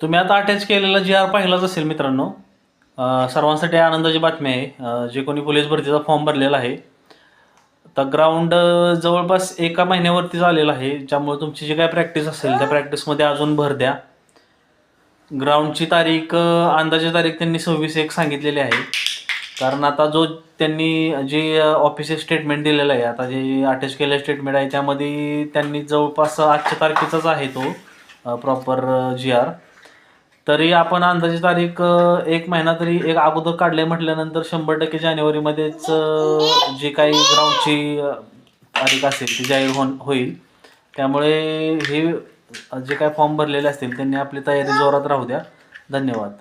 तुम्ही आता अटॅच केलेला जी आर पाहिलाच असेल मित्रांनो. सर्वांसाठी आनंदाची बातमी आहे. जे कोणी पोलीस भरतीचा फॉर्म भरलेला आहे, तर ग्राउंड जवळपास एका महिन्यावरती झालेला आहे. ज्यामुळे तुमची जी काय प्रॅक्टिस असेल त्या प्रॅक्टिसमध्ये अजून भर द्या. ग्राउंडची तारीख अंदाजे तारीख त्यांनी 26/1 सांगितलेली आहे. कारण आता जो त्यांनी जे ऑफिशियल स्टेटमेंट दिलेलं आहे, आता जे अटॅच केलेलं स्टेटमेंट आहे त्यामध्ये त्यांनी जवळपास आजच्या तारखेचाच आहे तो प्रॉपर जी आर. तरी आपण अंदाजे तारीख 1 महिना तरी एक अगोदर काढले म्हटल्यानंतर 100% जानेवारीमध्येच जे काही ग्राउंडची तारीख असेल ती जाहीर होईल. त्यामुळे हे जे काय फॉर्म भरलेले असतील त्यांनी आपली तयारी जोरात राहू द्या. धन्यवाद.